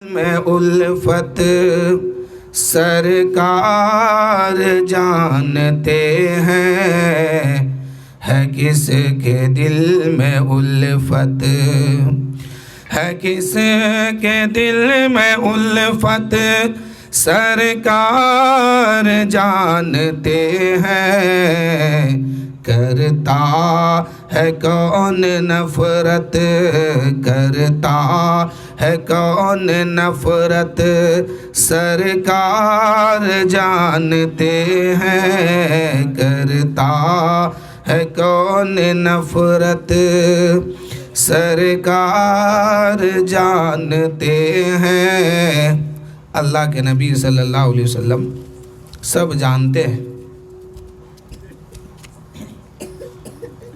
میں الفت سرکار جانتے ہیں، ہے کس کے دل میں الفت، ہے کس کے دل میں الفت سرکار جانتے ہیں، کرتا ہے کون نفرت، کرتا ہے کون نفرت سرکار جانتے ہیں، کرتا ہے کون نفرت سرکار جانتے ہیں۔ اللہ کے نبی صلی اللہ علیہ وسلم سب جانتے ہیں،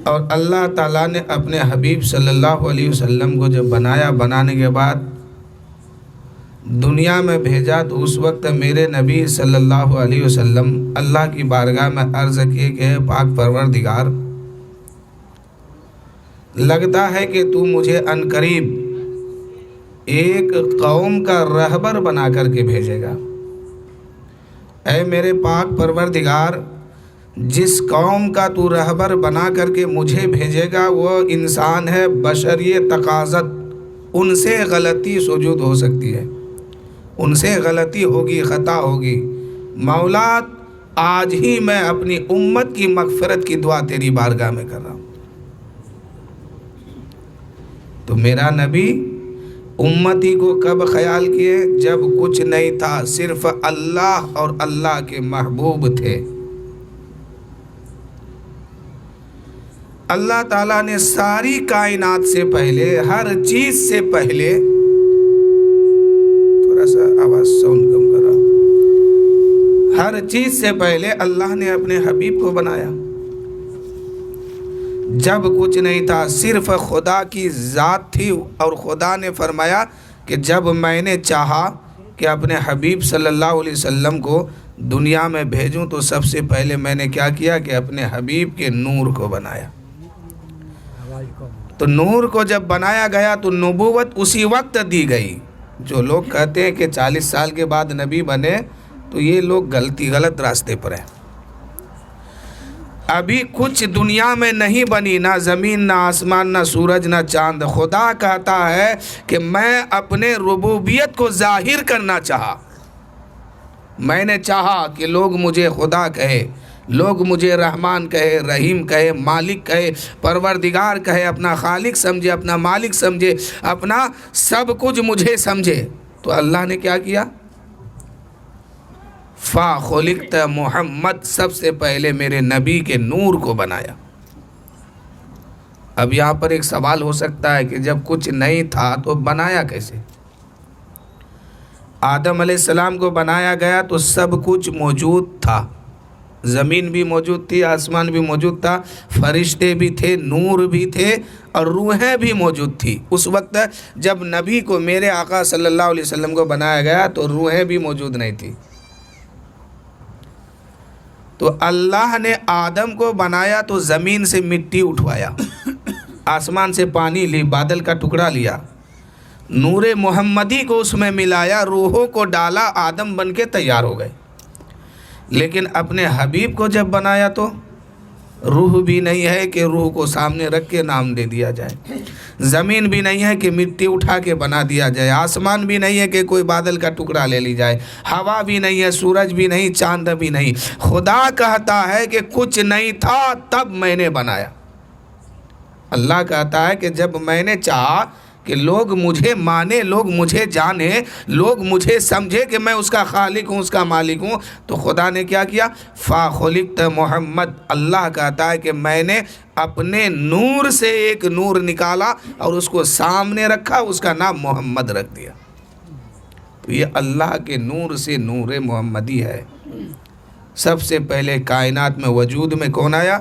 اور اللہ تعالیٰ نے اپنے حبیب صلی اللہ علیہ وسلم کو جب بنایا، بنانے کے بعد دنیا میں بھیجا، تو اس وقت میرے نبی صلی اللہ علیہ وسلم اللہ کی بارگاہ میں عرض کیے کہ پاک پروردگار، لگتا ہے کہ تو مجھے عنقریب ایک قوم کا رہبر بنا کر کے بھیجے گا۔ اے میرے پاک پروردگار، جس قوم کا تو رہبر بنا کر کے مجھے بھیجے گا وہ انسان ہے، بشری تقاضت، ان سے غلطی سجود ہو سکتی ہے، ان سے غلطی ہوگی، خطا ہوگی۔ مولا آج ہی میں اپنی امت کی مغفرت کی دعا تیری بارگاہ میں کر رہا ہوں۔ تو میرا نبی امتی کو کب خیال کیے؟ جب کچھ نہیں تھا، صرف اللہ اور اللہ کے محبوب تھے۔ اللہ تعالیٰ نے ساری کائنات سے پہلے، ہر چیز سے پہلے، تھوڑا سا آواز ساؤنڈ کم کرا، ہر چیز سے پہلے اللہ نے اپنے حبیب کو بنایا۔ جب کچھ نہیں تھا، صرف خدا کی ذات تھی، اور خدا نے فرمایا کہ جب میں نے چاہا کہ اپنے حبیب صلی اللہ علیہ وسلم کو دنیا میں بھیجوں تو سب سے پہلے میں نے کیا کیا کہ اپنے حبیب کے نور کو بنایا۔ تو نور کو جب بنایا گیا تو نبوت اسی وقت دی گئی۔ جو لوگ کہتے ہیں کہ 40 سال کے بعد نبی بنے، تو یہ لوگ غلط راستے پر ہیں۔ ابھی کچھ دنیا میں نہیں بنی، نہ زمین، نہ آسمان، نہ سورج، نہ چاند۔ خدا کہتا ہے کہ میں اپنے ربوبیت کو ظاہر کرنا چاہا، میں نے چاہا کہ لوگ مجھے خدا کہے، لوگ مجھے رحمان کہے، رحیم کہے، مالک کہے، پروردگار کہے، اپنا خالق سمجھے، اپنا مالک سمجھے، اپنا سب کچھ مجھے سمجھے۔ تو اللہ نے کیا کیا؟ فَخُلِقْتَ محمد، سب سے پہلے میرے نبی کے نور کو بنایا۔ اب یہاں پر ایک سوال ہو سکتا ہے کہ جب کچھ نہیں تھا تو بنایا کیسے؟ آدم علیہ السلام کو بنایا گیا تو سب کچھ موجود تھا، زمین بھی موجود تھی، آسمان بھی موجود تھا، فرشتے بھی تھے، نور بھی تھے، اور روحیں بھی موجود تھی۔ اس وقت جب نبی کو، میرے آقا صلی اللہ علیہ وسلم کو بنایا گیا تو روحیں بھی موجود نہیں تھی۔ تو اللہ نے آدم کو بنایا تو زمین سے مٹی اٹھوایا، آسمان سے پانی لی، بادل کا ٹکڑا لیا، نور محمدی کو اس میں ملایا، روحوں کو ڈالا، آدم بن کے تیار ہو گئے۔ لیکن اپنے حبیب کو جب بنایا تو روح بھی نہیں ہے کہ روح کو سامنے رکھ کے نام دے دیا جائے، زمین بھی نہیں ہے کہ مٹی اٹھا کے بنا دیا جائے، آسمان بھی نہیں ہے کہ کوئی بادل کا ٹکڑا لے لی جائے، ہوا بھی نہیں ہے، سورج بھی نہیں، چاند بھی نہیں۔ خدا کہتا ہے کہ کچھ نہیں تھا تب میں نے بنایا۔ اللہ کہتا ہے کہ جب میں نے چاہا کہ لوگ مجھے مانے، لوگ مجھے جانے، لوگ مجھے سمجھے کہ میں اس کا خالق ہوں، اس کا مالک ہوں، تو خدا نے کیا کیا؟ فَخُلِقْتَ محمد، اللہ کہتا ہے کہ میں نے اپنے نور سے ایک نور نکالا اور اس کو سامنے رکھا، اس کا نام محمد رکھ دیا۔ تو یہ اللہ کے نور سے نور محمدی ہے۔ سب سے پہلے کائنات میں وجود میں کون آیا؟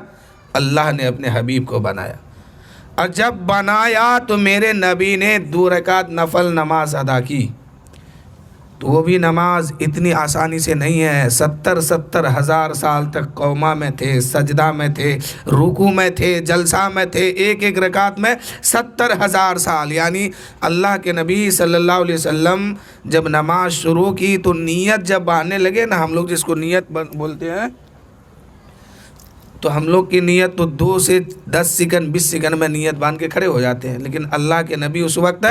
اللہ نے اپنے حبیب کو بنایا، اور جب بنایا تو میرے نبی نے 2 رکعت نفل نماز ادا کی۔ تو وہ بھی نماز اتنی آسانی سے نہیں ہے. 70,000 سال تک قوما میں تھے, سجدہ میں تھے, رکوع میں تھے, جلسہ میں تھے, ایک ایک رکعت میں 70,000 سال. یعنی اللہ کے نبی صلی اللہ علیہ وسلم جب نماز شروع کی تو نیت جب باندھنے لگے نا, ہم لوگ جس کو نیت بولتے ہیں, تو ہم لوگ کی نیت تو 2 سے 10 سیکنڈ 20 سیکنڈ میں نیت باندھ کے کھڑے ہو جاتے ہیں, لیکن اللہ کے نبی اس وقت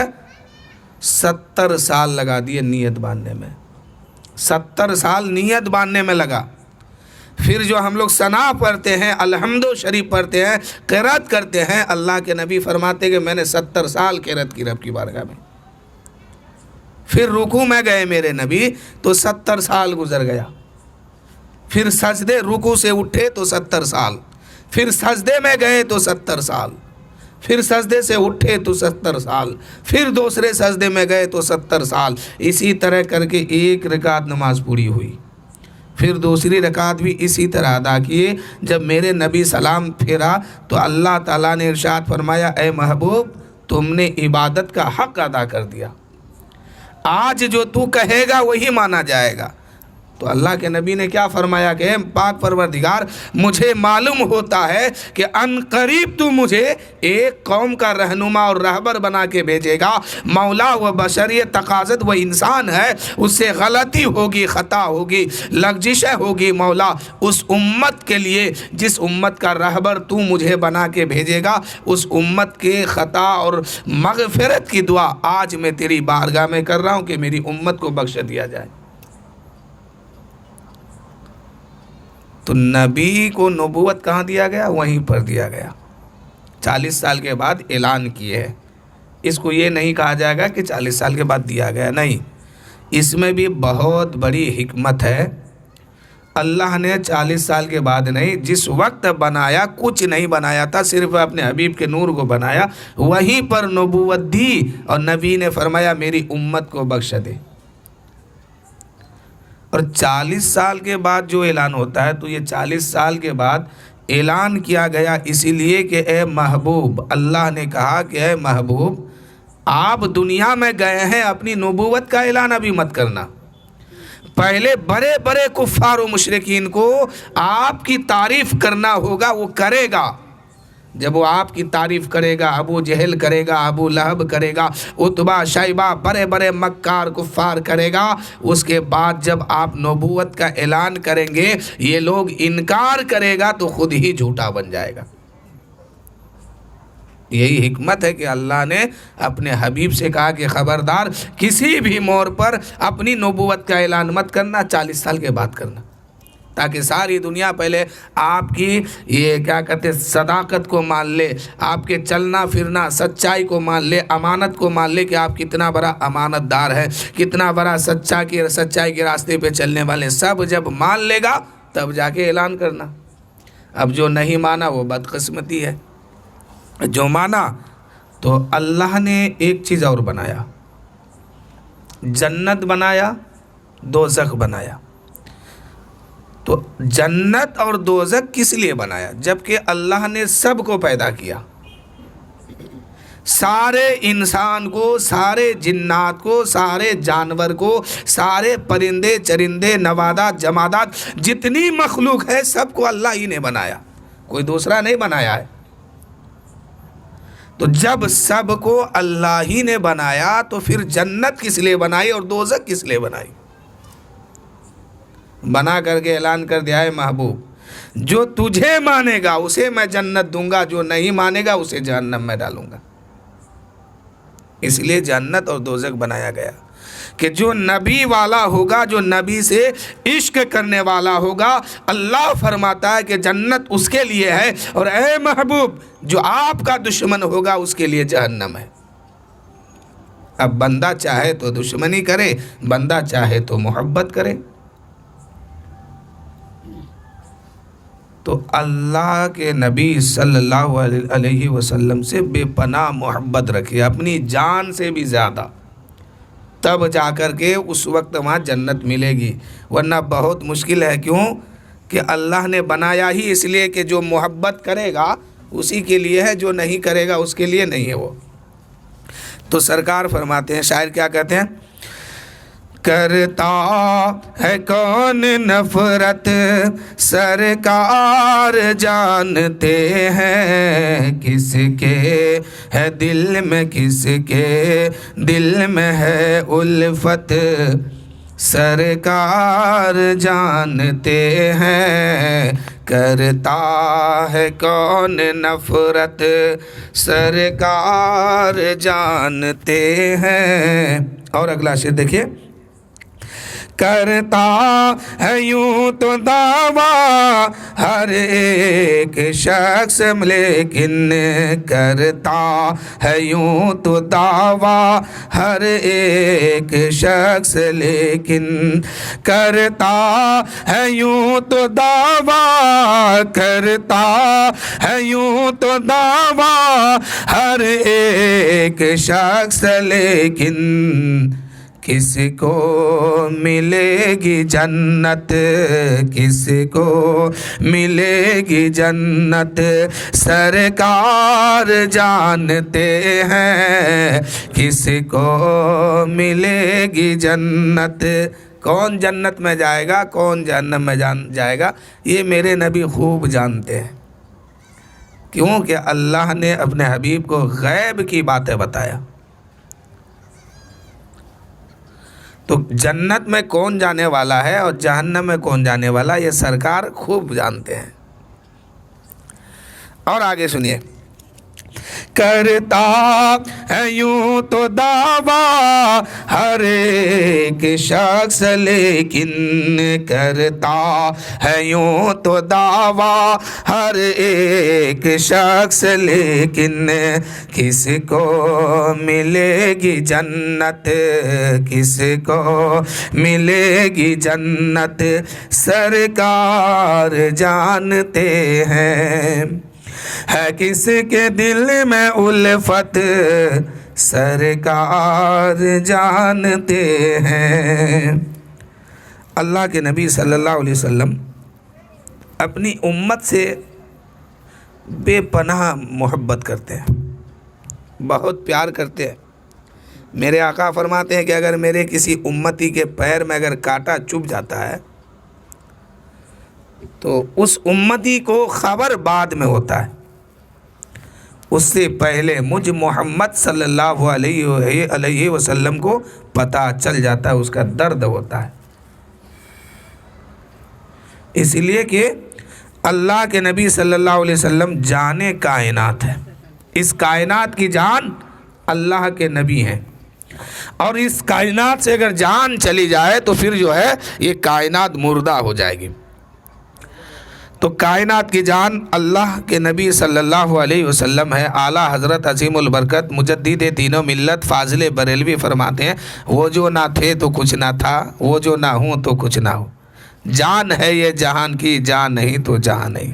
70 سال لگا دیے نیت باندھنے میں. 70 سال نیت باندھنے میں لگا. پھر جو ہم لوگ ثنا پڑھتے ہیں, الحمد شریف پڑھتے ہیں, قرات کرتے ہیں, اللہ کے نبی فرماتے کہ میں نے 70 سال قرات کی رب کی بارگاہ میں. پھر رکوع میں گئے میرے نبی تو 70 سال گزر گیا. پھر سجدے, رکوع سے اٹھے تو 70 سال, پھر سجدے میں گئے تو 70 سال, پھر سجدے سے اٹھے تو 70 سال, پھر دوسرے سجدے میں گئے تو 70 سال. اسی طرح کر کے ایک رکعت نماز پوری ہوئی. پھر دوسری رکعت بھی اسی طرح ادا کیے. جب میرے نبی سلام پھیرا تو اللہ تعالیٰ نے ارشاد فرمایا, اے محبوب تم نے عبادت کا حق ادا کر دیا, آج جو تو کہے گا وہی مانا جائے گا. تو اللہ کے نبی نے کیا فرمایا کہ پاک پروردگار, مجھے معلوم ہوتا ہے کہ ان قریب تو مجھے ایک قوم کا رہنما اور رہبر بنا کے بھیجے گا. مولا و بشریت تقاضت وہ انسان ہے, اس سے غلطی ہوگی, خطا ہوگی, لغزشیں ہوگی. مولا اس امت کے لیے جس امت کا رہبر تو مجھے بنا کے بھیجے گا, اس امت کے خطا اور مغفرت کی دعا آج میں تیری بارگاہ میں کر رہا ہوں کہ میری امت کو بخش دیا جائے. تو نبی کو نبوت کہاں دیا گیا؟ وہیں پر دیا گیا. 40 سال کے بعد اعلان کیے ہیں. اس کو یہ نہیں کہا جائے گا کہ 40 سال کے بعد دیا گیا, نہیں. اس میں بھی بہت بڑی حکمت ہے. اللہ نے 40 سال کے بعد نہیں, جس وقت بنایا کچھ نہیں بنایا تھا, صرف اپنے حبیب کے نور کو بنایا, وہیں پر نبوت دی اور نبی نے فرمایا میری امت کو بخش دے. اور 40 سال کے بعد جو اعلان ہوتا ہے تو یہ 40 سال کے بعد اعلان کیا گیا اسی لیے کہ اے محبوب, اللہ نے کہا کہ اے محبوب آپ دنیا میں گئے ہیں, اپنی نبوت کا اعلان ابھی مت کرنا. پہلے بڑے بڑے کفار و مشرکین کو آپ کی تعریف کرنا ہوگا, وہ کرے گا. جب وہ آپ کی تعریف کرے گا, ابو جہل کرے گا, ابو لہب کرے گا, عتبہ شیبہ بڑے بڑے مکار کفار کرے گا, اس کے بعد جب آپ نبوت کا اعلان کریں گے یہ لوگ انکار کرے گا تو خود ہی جھوٹا بن جائے گا. یہی حکمت ہے کہ اللہ نے اپنے حبیب سے کہا کہ خبردار کسی بھی موڑ پر اپنی نبوت کا اعلان مت کرنا, 40 سال کے بعد کرنا, تاکہ ساری دنیا پہلے آپ کی یہ کیا کہتے ہیں صداقت کو مان لے, آپ کے چلنا پھرنا سچائی کو مان لے, امانت کو مان لے کہ آپ کتنا بڑا امانت دار ہے, کتنا بڑا سچائی کے راستے پہ چلنے والے. سب جب مان لے گا تب جا کے اعلان کرنا. اب جو نہیں مانا وہ بدقسمتی ہے. جو مانا تو اللہ نے ایک چیز اور بنایا, جنت بنایا, دوزخ بنایا. تو جنت اور دوزخ کس لیے بنایا؟ جبکہ اللہ نے سب کو پیدا کیا, سارے انسان کو, سارے جنات کو, سارے جانور کو, سارے پرندے چرندے نباتات جمادات, جتنی مخلوق ہے سب کو اللہ ہی نے بنایا, کوئی دوسرا نہیں بنایا ہے. تو جب سب کو اللہ ہی نے بنایا تو پھر جنت کس لیے بنائی اور دوزخ کس لیے بنائی؟ بنا کر کے اعلان کر دیا ہے محبوب جو تجھے مانے گا اسے میں جنت دوں گا, جو نہیں مانے گا اسے جہنم میں ڈالوں گا. اس لیے جنت اور دوزخ بنایا گیا کہ جو نبی والا ہوگا, جو نبی سے عشق کرنے والا ہوگا, اللہ فرماتا ہے کہ جنت اس کے لیے ہے, اور اے محبوب جو آپ کا دشمن ہوگا اس کے لیے جہنم ہے. اب بندہ چاہے تو دشمنی کرے, بندہ چاہے تو محبت کرے. تو اللہ کے نبی صلی اللہ علیہ وسلم سے بے پناہ محبت رکھے, اپنی جان سے بھی زیادہ, تب جا کر کے اس وقت وہاں جنت ملے گی. ورنہ بہت مشکل ہے. کیوں کہ اللہ نے بنایا ہی اس لیے کہ جو محبت کرے گا اسی کے لیے ہے, جو نہیں کرے گا اس کے لیے نہیں ہے وہ. تو سرکار فرماتے ہیں, شاعر کیا کہتے ہیں, کرتا ہے کون نفرت سرکار جانتے ہیں، کس کے ہے دل میں کس کے دل میں ہے الفت سرکار جانتے ہیں، کرتا ہے کون نفرت سرکار جانتے ہیں۔ اور اگلا شعر دیکھیے، کرتا ہے یوں تو دعویٰ ہر ایک شخص لیکن، کرتا ہے یوں تو دعویٰ ہر ایک شخص لیکن، کرتا ہے یوں تو دعویٰ کرتا ہے یوں تو دعویٰ ہر ایک شخص لیکن، کس کو ملے گی جنت کس کو ملے گی جنت سرکار جانتے ہیں، کس کو ملے گی جنت۔ کون جنت میں جائے گا کون جہنم میں جائے گا یہ میرے نبی خوب جانتے ہیں، کیونکہ اللہ نے اپنے حبیب کو غیب کی باتیں بتایا۔ تو جنت میں کون جانے والا ہے اور جہنم میں کون جانے والا یہ سرکار خوب جانتے ہیں۔ اور آگے سنیے، کرتا ہے یوں تو دعویٰ ہر ایک شخص لیکن، کرتا ہے یوں تو دعویٰ ہر ایک شخص لیکن، کس کو ملے گی جنت کس کو ملے گی جنت سرکار جانتے ہیں، ہے کس کے دل میں الفت سرکار جانتے ہیں۔ اللہ کے نبی صلی اللہ علیہ وسلم اپنی امت سے بے پناہ محبت کرتے ہیں، بہت پیار کرتے ہیں۔ میرے آقا فرماتے ہیں کہ اگر میرے کسی امتی کے پیر میں اگر کانٹا چبھ جاتا ہے تو اس امتی کو خبر بعد میں ہوتا ہے، اس سے پہلے مجھ محمد صلی اللہ علیہ وسلم کو پتہ چل جاتا ہے، اس کا درد ہوتا ہے۔ اس لیے کہ اللہ کے نبی صلی اللہ علیہ وسلم جانے کائنات ہے، اس کائنات کی جان اللہ کے نبی ہیں، اور اس کائنات سے اگر جان چلی جائے تو پھر جو ہے یہ کائنات مردہ ہو جائے گی۔ تو کائنات کی جان اللہ کے نبی صلی اللہ علیہ وسلم ہے۔ اعلیٰ حضرت عظیم البرکت مجدد تینوں ملت فاضل بریلوی فرماتے ہیں، وہ جو نہ تھے تو کچھ نہ تھا، وہ جو نہ ہوں تو کچھ نہ ہو، جان ہے یہ جہان کی، جان نہیں تو جہان نہیں۔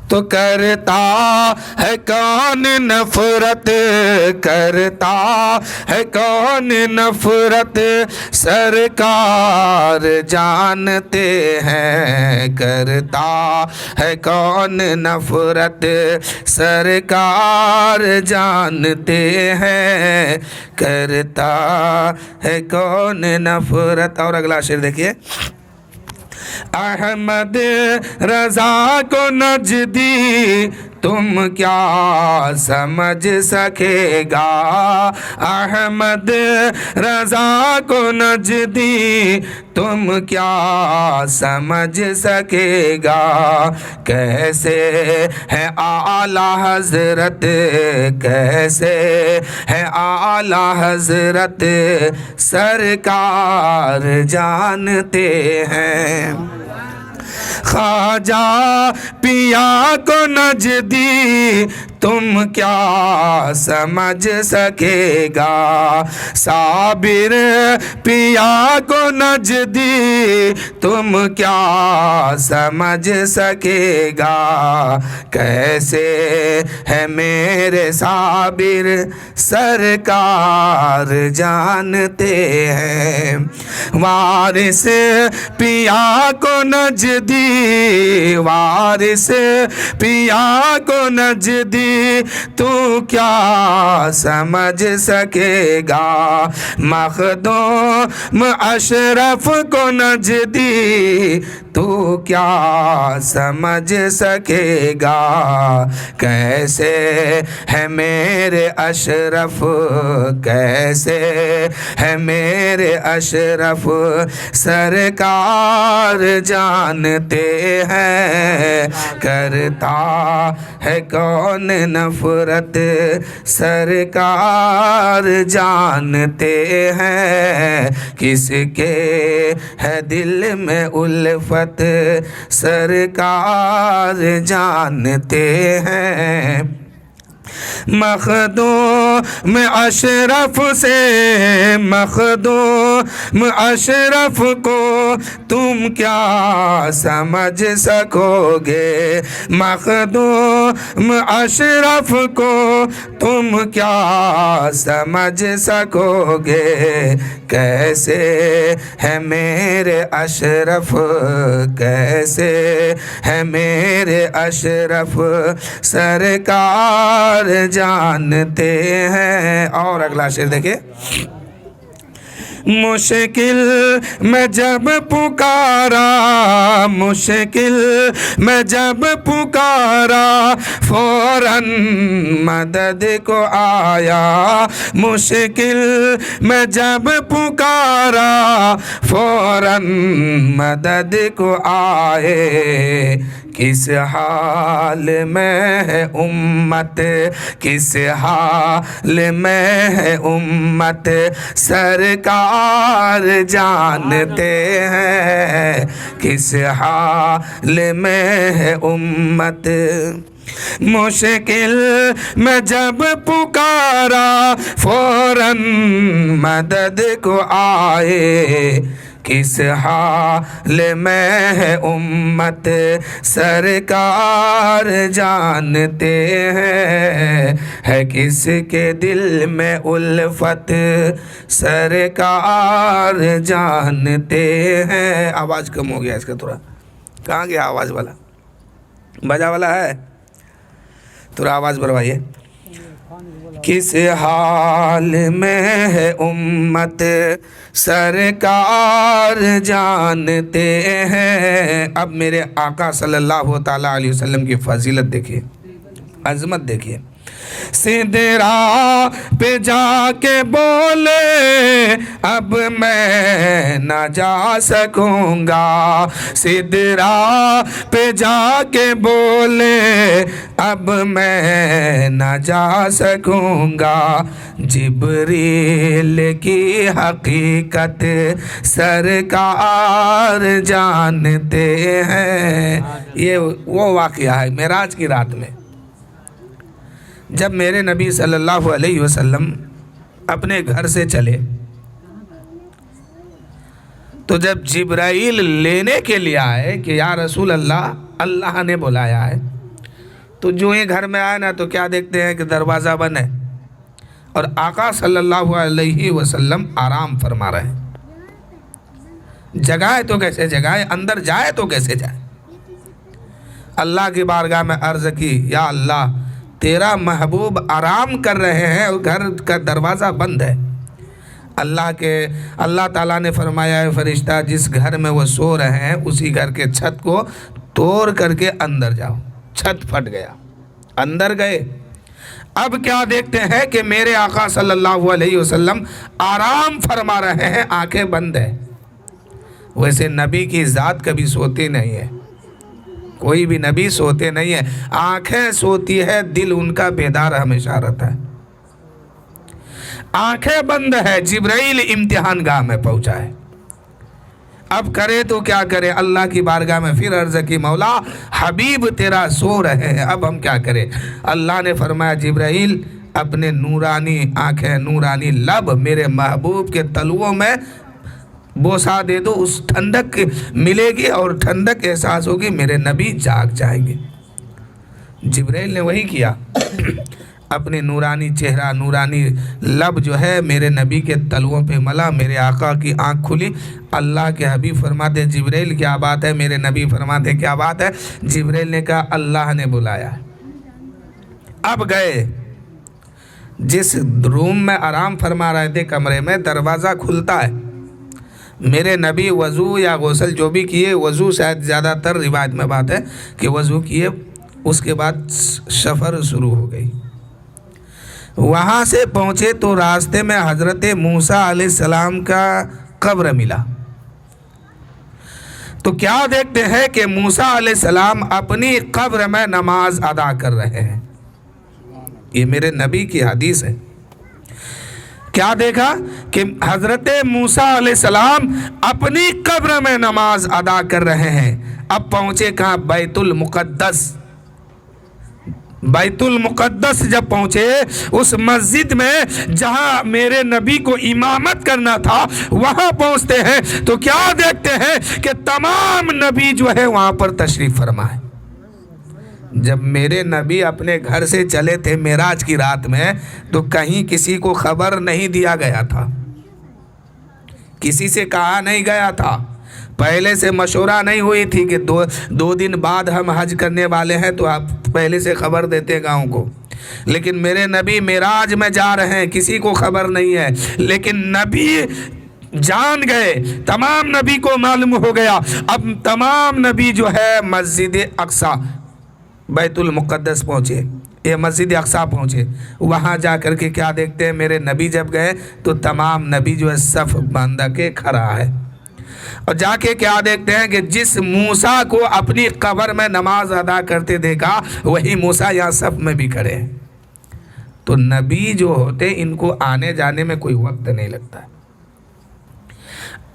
تو کرتا ہے کون نفرت کرتا ہے کون نفرت سرکار جانتے ہیں، کرتا ہے کون نفرت سرکار جانتے ہیں، کرتا ہے کون نفرت۔ اور اگلا شعر دیکھیے، احمد رضا کو نجدی تم کیا سمجھ سکے گا، احمد رضا کو نجدی تم کیا سمجھ سکے گا، کیسے ہے اعلیٰ حضرت کیسے ہے اعلیٰ حضرت سرکار جانتے ہیں، خواجہ پیا کو نجدی تم کیا سمجھ سکے گا، صابر پیا کو نجدی تم کیا سمجھ سکے گا، کیسے ہے میرے صابر سرکار جانتے ہیں، وارث پیا کو نجدی وارث پیا کو نجدی تو کیا سمجھ سکے گا، مخدوم اشرف کو نجدی تو کیا سمجھ سکے گا، کیسے ہے میرے اشرف، کیسے ہے میرے اشرف، سرکار جانتے ہیں کرتا ہے کون نفرت، سرکار جانتے ہیں کس کے ہے دل میں الفت، سرکار جانتے ہیں۔ مخدوم اشرف سے، مخدوم اشرف کو تم کیا سمجھ سکو گے، مخدوم اشرف کو تم کیا سمجھ سکو گے، کیسے ہے میرے اشرف، کیسے ہے میرے اشرف، سرکار جانتے ہیں۔ اور اگلا شعر دیکھیں، مشکل میں جب پکارا، مشکل میں جب پکارا، فوراً مدد کو آیا، مشکل میں جب پکارا، فوراً مدد کو آئے، کس حال میں ہے امت، کس حال میں ہے امت، سرکار جانتے ہیں کس حال میں ہے امت۔ مشکل میں جب پکارا، فوراً مدد کو آئے، کس حال میں ہے امت، سرکار جانتے ہیں ہے کس کے دل میں الفت، سرکار جانتے ہیں۔ آواز کم ہو گیا اس کا تھوڑا، کہاں گیا آواز والا؟ بجا والا ہے، تھوڑا آواز بڑھوائیے۔ کس حال میں ہے امت، سرکار جانتے ہیں۔ اب میرے آقا صلی اللہ تعالیٰ علیہ وسلم کی فضیلت دیکھیے، عظمت دیکھیے۔ سدرا پہ جا کے بولے اب میں نہ جا سکوں گا، سدرا پہ جا کے بولے اب میں نہ جا سکوں گا، جبریل کی حقیقت سرکار جانتے ہیں۔ یہ وہ واقعہ ہے معراج کی رات میں، جب میرے نبی صلی اللہ علیہ وسلم اپنے گھر سے چلے تو جب جبرائیل لینے کے لیے آئے کہ یا رسول اللہ، اللہ نے بلایا ہے، تو جو ہی گھر میں آئے نا تو کیا دیکھتے ہیں کہ دروازہ بند ہے اور آقا صلی اللہ علیہ وسلم آرام فرما رہے ہیں۔ جگائے تو کیسے جگائے، اندر جائے تو کیسے جائے؟ اللہ کی بارگاہ میں عرض کی، یا اللہ تیرا محبوب آرام کر رہے ہیں اور گھر کا دروازہ بند ہے۔ اللہ تعالیٰ نے فرمایا ہے فرشتہ جس گھر میں وہ سو رہے ہیں اسی گھر کے چھت کو توڑ کر کے اندر جاؤ۔ چھت پھٹ گیا، اندر گئے۔ اب کیا دیکھتے ہیں کہ میرے آقا صلی اللہ علیہ وسلم آرام فرما رہے ہیں، آنکھیں بند ہیں۔ ویسے نبی کی ذات کبھی سوتی نہیں ہے، کوئی بھی نبی سوتے نہیں ہے، آنکھیں سوتی ہے، دل ان کا بیدار ہمیشہ رہتا ہے۔ آنکھیں بند ہے، جبرائیل امتحان گاہ میں پہنچا ہے۔ اب کرے تو کیا کرے؟ اللہ کی بارگاہ میں پھر عرض کی، مولا حبیب تیرا سو رہے ہیں، اب ہم کیا کریں؟ اللہ نے فرمایا جبرائیل اپنے نورانی آنکھیں، نورانی لب میرے محبوب کے تلووں میں بوسا دے دو، اس ٹھنڈک ملے گی اور ٹھنڈک احساس ہوگی، میرے نبی جاگ جائیں گے۔ جبرائیل نے وہی کیا، اپنے نورانی چہرہ، نورانی لب جو ہے میرے نبی کے تلووں پہ ملا، میرے آقا کی آنکھ کھلی۔ اللہ کے حبیب فرماتے جبرائیل کیا بات ہے؟ میرے نبی فرماتے کیا بات ہے؟ جبرائیل نے کہا اللہ نے بلایا ہے، اب گئے جس روم میں آرام فرما رہے تھے کمرے میں، دروازہ کھلتا ہے، میرے نبی وضو یا غسل جو بھی کیے، وضو شاید زیادہ تر روایت میں بات ہے کہ وضو کیے، اس کے بعد سفر شروع ہو گئی۔ وہاں سے پہنچے تو راستے میں حضرت موسیٰ علیہ السلام کا قبر ملا۔ تو کیا دیکھتے ہیں کہ موسیٰ علیہ السلام اپنی قبر میں نماز ادا کر رہے ہیں۔ یہ میرے نبی کی حدیث ہے۔ کیا دیکھا کہ حضرت موسیٰ علیہ السلام اپنی قبر میں نماز ادا کر رہے ہیں۔ اب پہنچے کہاں؟ بیت المقدس۔ بیت المقدس جب پہنچے، اس مسجد میں جہاں میرے نبی کو امامت کرنا تھا، وہاں پہنچتے ہیں تو کیا دیکھتے ہیں کہ تمام نبی جو ہے وہاں پر تشریف فرما ہے۔ جب میرے نبی اپنے گھر سے چلے تھے معراج کی رات میں، تو کہیں کسی کو خبر نہیں دیا گیا تھا، کسی سے کہا نہیں گیا تھا، پہلے سے مشورہ نہیں ہوئی تھی کہ دو دن بعد ہم حج کرنے والے ہیں، تو آپ پہلے سے خبر دیتے گاؤں کو۔ لیکن میرے نبی معراج میں جا رہے ہیں، کسی کو خبر نہیں ہے، لیکن نبی جان گئے، تمام نبی کو معلوم ہو گیا۔ اب تمام نبی جو ہے مسجد اقصی، بیت المقدس پہنچے، یہ مسجد اقصی پہنچے۔ وہاں جا کر کے کیا دیکھتے ہیں؟ میرے نبی جب گئے تو تمام نبی جو ہے صف باندھ کے کھڑا ہے، اور جا کے کیا دیکھتے ہیں کہ جس موسیٰ کو اپنی قبر میں نماز ادا کرتے دیکھا، وہی موسیٰ یہاں صف میں بھی کھڑے ہیں۔ تو نبی جو ہوتے ان کو آنے جانے میں کوئی وقت نہیں لگتا۔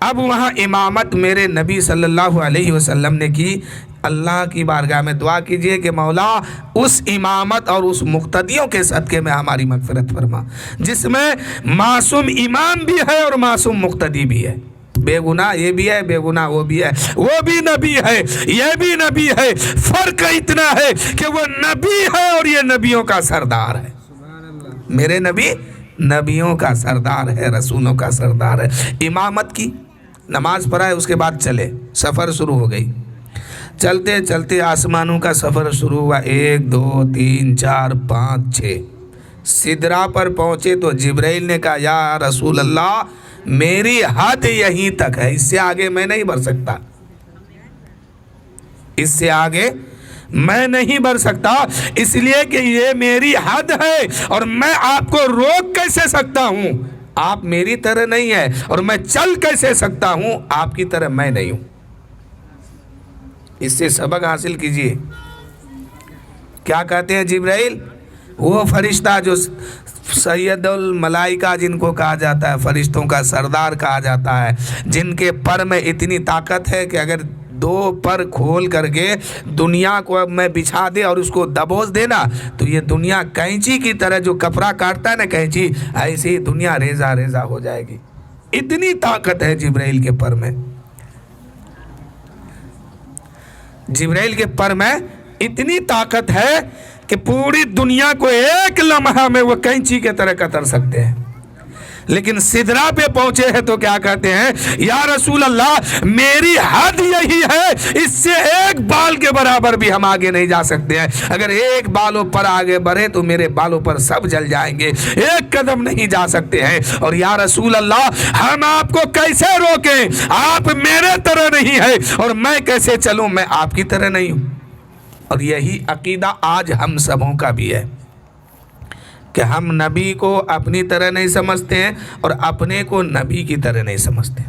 اب وہاں امامت میرے نبی صلی اللہ علیہ وسلم نے کی۔ اللہ کی بارگاہ میں دعا کیجئے کہ مولا اس امامت اور اس مقتدیوں کے صدقے میں ہماری مغفرت فرما، جس میں معصوم امام بھی ہے اور معصوم مقتدی بھی ہے، بے گناہ یہ بھی ہے، بے گناہ وہ بھی ہے، وہ بھی نبی ہے، یہ بھی نبی ہے، فرق اتنا ہے کہ وہ نبی ہے اور یہ نبیوں کا سردار ہے۔ میرے نبی نبیوں کا سردار ہے، رسولوں کا سردار ہے۔ امامت کی، نماز پڑھائے، اس کے بعد چلے، سفر شروع ہو گئی۔ چلتے چلتے آسمانوں کا سفر شروع ہوا، 1 2 3 4 5 6۔ سدرا پر پہنچے تو جبرائیل نے کہا یا رسول اللہ میری حد یہیں تک ہے، اس سے آگے میں نہیں بڑھ سکتا، اس سے آگے میں نہیں بڑھ سکتا، اس لیے کہ یہ میری حد ہے اور میں آپ کو روک کیسے سکتا ہوں؟ آپ میری طرح نہیں ہے، اور میں چل کیسے سکتا ہوں؟ آپ کی طرح میں نہیں ہوں۔ اس سے سبق حاصل کیجئے۔ کیا کہتے ہیں جبرائیل؟ وہ فرشتہ جو سید الملائکہ جن کو کہا جاتا ہے، فرشتوں کا سردار کہا جاتا ہے، جن کے پر میں اتنی طاقت ہے کہ اگر 2 پر کھول کر کے دنیا کو اب میں بچھا دے اور اس کو دبوچ دینا، تو یہ دنیا کینچی کی طرح جو کپڑا کاٹتا ہے نا کینچی، ایسے ہی دنیا ریزہ ریزہ ہو جائے گی، اتنی طاقت ہے جبرائیل کے پر میں۔ جبرائیل کے پر میں اتنی طاقت ہے کہ پوری دنیا کو ایک لمحہ میں وہ کینچی کے طرح کتر سکتے ہیں۔ لیکن سدرا پہ پہنچے ہیں تو کیا کہتے ہیں؟ یا رسول اللہ میری حد یہی ہے، اس سے ایک بال کے برابر بھی ہم آگے نہیں جا سکتے ہیں، اگر ایک بالوں پر آگے بڑھے تو میرے بالوں پر سب جل جائیں گے، ایک قدم نہیں جا سکتے ہیں۔ اور یا رسول اللہ ہم آپ کو کیسے روکیں؟ آپ میرے طرح نہیں ہے، اور میں کیسے چلوں؟ میں آپ کی طرح نہیں ہوں۔ اور یہی عقیدہ آج ہم سبوں کا بھی ہے کہ ہم نبی کو اپنی طرح نہیں سمجھتے ہیں اور اپنے کو نبی کی طرح نہیں سمجھتے۔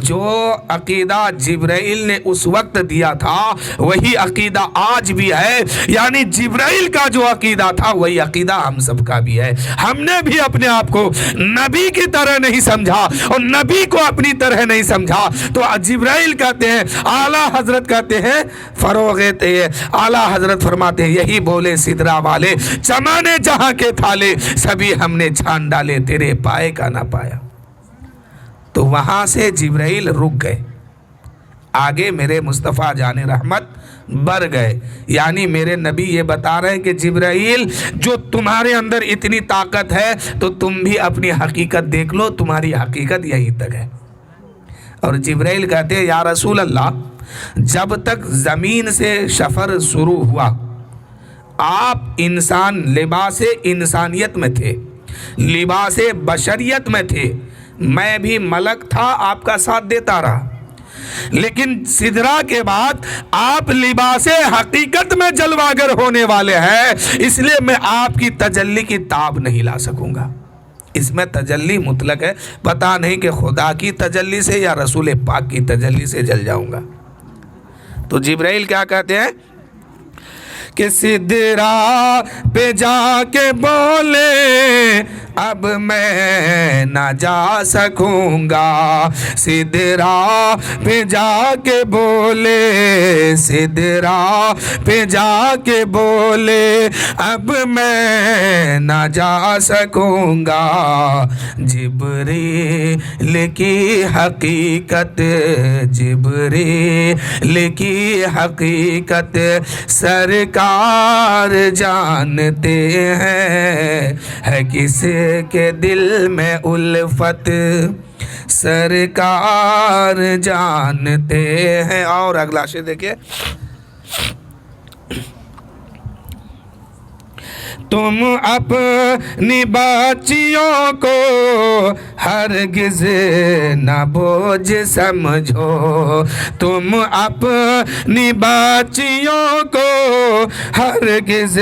جو عقیدہ جبرائیل نے اس وقت دیا تھا وہی عقیدہ آج بھی ہے، یعنی جبرائیل کا جو عقیدہ تھا وہی عقیدہ ہم سب کا بھی ہے۔ ہم نے بھی اپنے آپ کو نبی کی طرح نہیں سمجھا اور نبی کو اپنی طرح نہیں سمجھا، تو جبرائیل کہتے ہیں، اعلیٰ حضرت کہتے ہیں، فروغ اعلیٰ حضرت فرماتے ہیں، یہی بولے سدرا والے چمانے جہاں کے تھالے، سبھی ہم نے چھان ڈالے تیرے پائے کا نہ پایا۔ تو وہاں سے جبرائیل رک گئے، آگے میرے مصطفیٰ جان رحمت بڑھ گئے۔ یعنی میرے نبی یہ بتا رہے ہیں کہ جبرائیل جو تمہارے اندر اتنی طاقت ہے تو تم بھی اپنی حقیقت دیکھ لو، تمہاری حقیقت یہیں تک ہے۔ اور جبرائیل کہتے ہیں یا رسول اللہ جب تک زمین سے سفر شروع ہوا آپ انسان لباس انسانیت میں تھے، لباس بشریت میں تھے، میں بھی ملک تھا، آپ کا ساتھ دیتا رہا، لیکن سدرا کے بعد آپ لباس حقیقت میں جلواگر ہونے والے ہیں، اس لیے میں آپ کی تجلی کی تاب نہیں لا سکوں گا۔ اس میں تجلی مطلق ہے، پتہ نہیں کہ خدا کی تجلی سے یا رسول پاک کی تجلی سے جل جاؤں گا۔ تو جبرائیل کیا کہتے ہیں کہ سدرا پہ جا کے بولے اب میں نہ جا سکوں گا، سدرا پہ جا کے بولے، سدرا پہ جا کے بولے اب میں نہ جا سکوں گا، جبریل کی حقیقت، جبریل کی حقیقت سرکار جانتے ہیں، ہے کس کے دل میں الفت سرکار جانتے ہیں۔ اور اگلا شعر دیکھیں، تم اپنی بچیوں کو ہرگز نہ بوجھ سمجھو، تم اپنی بچیوں کو ہرگز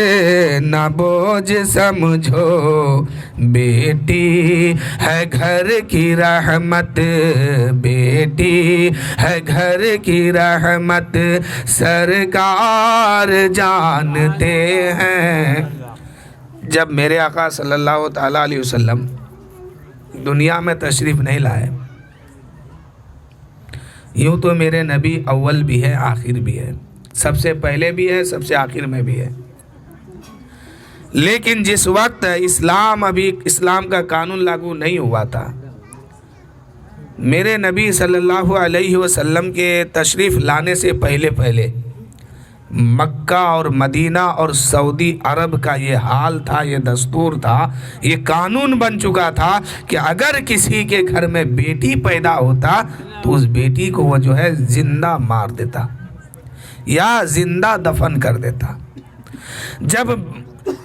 نہ بوجھ سمجھو، بیٹی ہے گھر کی رحمت، بیٹی ہے گھر کی رحمت سرکار جانتے ہیں۔ جب میرے آقا صلی اللہ تعالیٰ علیہ وسلم دنیا میں تشریف نہیں لائے، یوں تو میرے نبی اول بھی ہے آخر بھی ہے، سب سے پہلے بھی ہے سب سے آخر میں بھی ہے، لیکن جس وقت اسلام کا قانون لاگو نہیں ہوا تھا، میرے نبی صلی اللہ علیہ وسلم کے تشریف لانے سے پہلے مکہ اور مدینہ اور سعودی عرب کا یہ حال تھا، یہ دستور تھا، یہ قانون بن چکا تھا کہ اگر کسی کے گھر میں بیٹی پیدا ہوتا تو اس بیٹی کو وہ جو ہے زندہ مار دیتا یا زندہ دفن کر دیتا۔ جب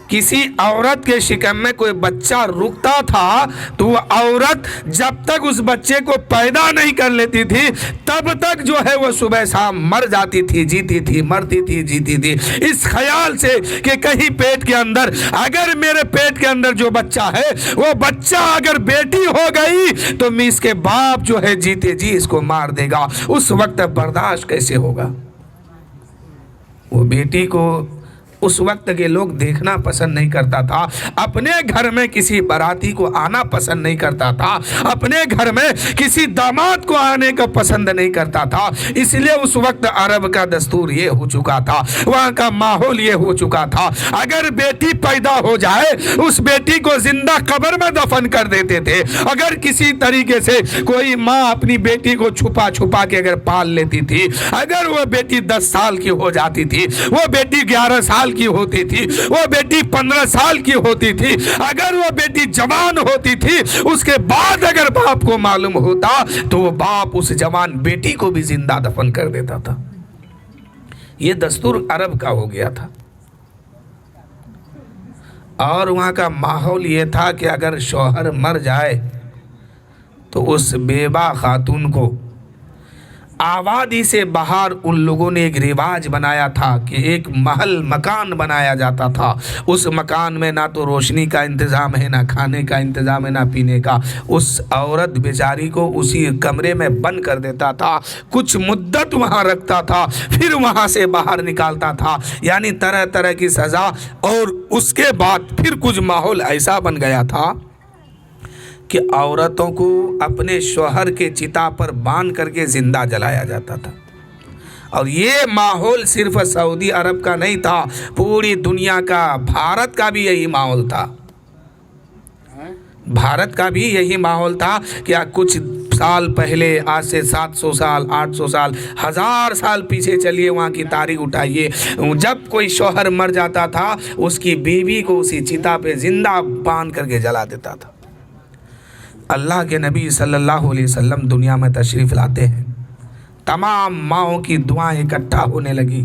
کسی عورت کے شکم میں کوئی بچہ رکتا تھا تو وہ عورت جب تک اس بچے کو پیدا نہیں کر لیتی تھی تب تک جو ہے وہ صبح شام مر جاتی تھی، جیتی تھی، مرتی تھی، جیتی تھی، اس خیال سے کہ کہیں پیٹ کے اندر، اگر میرے پیٹ کے اندر جو بچہ ہے وہ بچہ اگر بیٹی ہو گئی تو میں اس کے باپ جو ہے جیتے جی اس کو مار دے گا۔ اس وقت برداشت کیسے ہوگا؟ وہ بیٹی کو اس وقت کے لوگ دیکھنا پسند نہیں کرتا تھا، اپنے گھر میں کسی باراتی کو آنا پسند نہیں کرتا تھا، اپنے گھر میں کسی داماد کو آنے کا پسند نہیں کرتا تھا، اس لیے اس وقت عرب کا دستور یہ ہو چکا تھا، وہاں کا ماحول یہ ہو چکا تھا، اگر بیٹی پیدا ہو جائے اس بیٹی کو زندہ قبر میں دفن کر دیتے تھے۔ اگر کسی طریقے سے کوئی ماں اپنی بیٹی کو چھپا چھپا کے اگر پال لیتی تھی، اگر وہ بیٹی 10 سال کی ہو جاتی تھی، وہ بیٹی 11 سال کی ہوتی تھی، وہ بیٹی 15 سال کی ہوتی تھی، اگر وہ بیٹی جوان ہوتی تھی، اس کے بعد اگر باپ کو معلوم ہوتا تو وہ باپ اس جوان بیٹی کو بھی زندہ دفن کر دیتا تھا۔ یہ دستور عرب کا ہو گیا تھا، اور وہاں کا ماحول یہ تھا کہ اگر شوہر مر جائے تو اس بیوہ خاتون کو آبادی سے باہر ان لوگوں نے ایک رواج بنایا تھا کہ ایک محل مکان بنایا جاتا تھا، اس مکان میں نہ تو روشنی کا انتظام ہے، نہ کھانے کا انتظام ہے، نہ پینے کا، اس عورت بیچاری کو اسی کمرے میں بند کر دیتا تھا، کچھ مدت وہاں رکھتا تھا، پھر وہاں سے باہر نکالتا تھا، یعنی طرح طرح کی سزا، اور اس کے بعد پھر کچھ ماحول ایسا بن گیا تھا کہ عورتوں کو اپنے شوہر کے چتا پر باندھ کر کے زندہ جلایا جاتا تھا۔ اور یہ ماحول صرف سعودی عرب کا نہیں تھا، پوری دنیا کا، بھارت کا بھی یہی ماحول تھا، بھارت کا بھی یہی ماحول تھا کہ کچھ سال پہلے، آج سے 700 سال، 800 سال، 1000 سال پیچھے چلیے، وہاں کی تاریخ اٹھائیے، جب کوئی شوہر مر جاتا تھا اس کی بیوی کو اسی چتا پہ زندہ باندھ کر کے جلا دیتا تھا۔ اللہ کے نبی صلی اللہ علیہ وسلم دنیا میں تشریف لاتے ہیں، تمام ماؤں کی دعائیں اکٹھا ہونے لگی،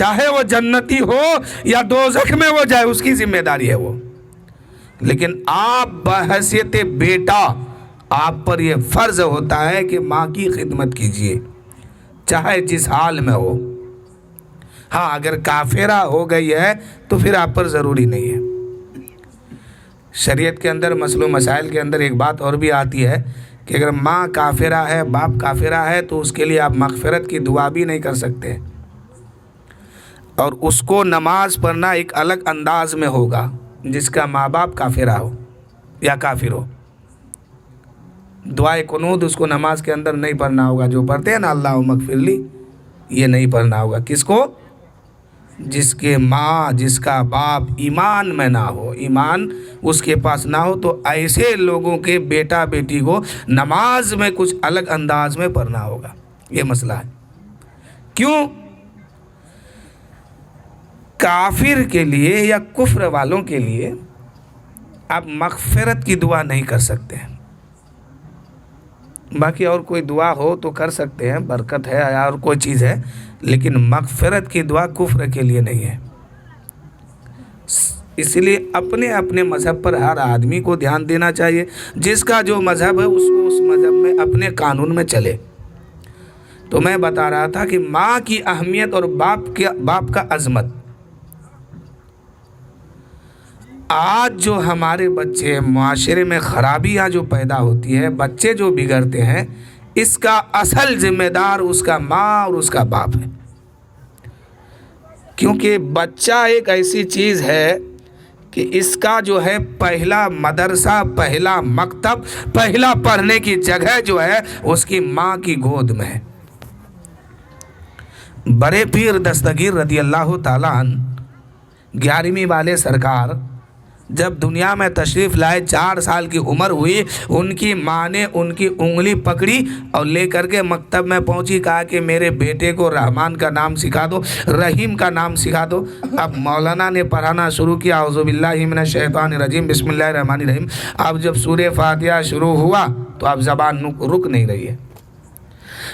چاہے وہ جنتی ہو یا دوزخ میں وہ جائے، اس کی ذمہ داری ہے وہ. لیکن آپ بحیثیت بیٹا، آپ پر یہ فرض ہوتا ہے کہ ماں کی خدمت کیجیے، چاہے جس حال میں ہو. ہاں اگر کافرہ ہو گئی ہے تو پھر آپ پر ضروری نہیں ہے. شریعت کے اندر مسئلہ مسائل کے اندر ایک بات اور بھی آتی ہے کہ اگر ماں کافرہ ہے، باپ کافرہ ہے، تو اس کے لیے آپ مغفرت کی دعا بھی نہیں کر سکتے، اور اس کو نماز پڑھنا ایک الگ انداز میں ہوگا جس کا ماں باپ کافرہ ہو یا کافر ہو. دعائے قنوت اس کو نماز کے اندر نہیں پڑھنا ہوگا. جو پڑھتے ہیں نا اللہم اغفر لی، یہ نہیں پڑھنا ہوگا. کس کو؟ جس کے ماں، جس کا باپ ایمان میں نہ ہو، ایمان اس کے پاس نہ ہو، تو ایسے لوگوں کے بیٹا بیٹی کو نماز میں کچھ الگ انداز میں پڑھنا ہوگا. یہ مسئلہ ہے. کیوں؟ کافر کے لیے یا کفر والوں کے لیے آپ مغفرت کی دعا نہیں کر سکتے ہیں. باقی اور کوئی دعا ہو تو کر سکتے ہیں، برکت ہے یا اور کوئی چیز ہے، لیکن مغفرت کی دعا کفر کے لیے نہیں ہے. اس لیے اپنے اپنے مذہب پر ہر آدمی کو دھیان دینا چاہیے. جس کا جو مذہب ہے اس کو اس مذہب میں اپنے قانون میں چلے. تو میں بتا رہا تھا کہ ماں کی اہمیت اور باپ کا عظمت. آج جو ہمارے بچے معاشرے میں خرابیاں جو پیدا ہوتی ہے، بچے جو بگڑتے ہیں، اس کا اصل ذمہ دار اس کا ماں اور اس کا باپ ہے. کیونکہ بچہ ایک ایسی چیز ہے کہ اس کا جو ہے پہلا مدرسہ، پہلا مکتب، پہلا پڑھنے کی جگہ جو ہے اس کی ماں کی گود میں ہے. بڑے پیر دستگیر رضی اللہ تعالیٰ عنہ 11ویں والے سرکار جب دنیا میں تشریف لائے، 4 سال کی عمر ہوئی، ان کی ماں نے ان کی انگلی پکڑی اور لے کر کے مکتب میں پہنچی. کہا کہ میرے بیٹے کو رحمان کا نام سکھا دو، رحیم کا نام سکھا دو. اب مولانا نے پڑھانا شروع کیا، اعوذ باللہ من الشیطان الرجیم بسم اللہ الرحمن الرحیم. اب جب سورہ فاتحہ شروع ہوا تو اب زبان رک نہیں رہی ہے.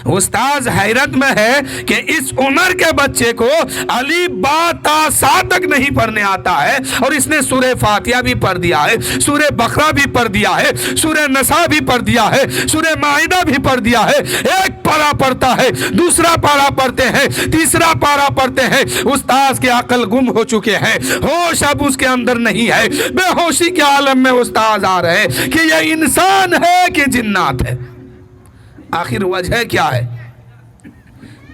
استاذ حیرت میں ہے کہ اس عمر کے بچے کو الف با تا سا تک نہیں پڑھنے آتا ہے، اور اس نے سورہ فاتحہ بھی پڑھ دیا ہے، سورہ بقرہ بھی پڑھ دیا ہے، سورہ نساء بھی پڑھ دیا ہے، سورہ مائدہ بھی پڑھ دیا ہے. ایک پارہ پڑھتا ہے، دوسرا پارہ پڑھتے ہیں، تیسرا پارہ پڑھتے ہیں. استاذ کے عقل گم ہو چکے ہیں، ہوش اب اس کے اندر نہیں ہے. بے ہوشی کے عالم میں استاذ آ رہے ہیں کہ یہ انسان ہے کہ جنات ہے. آخر وجہ کیا ہے؟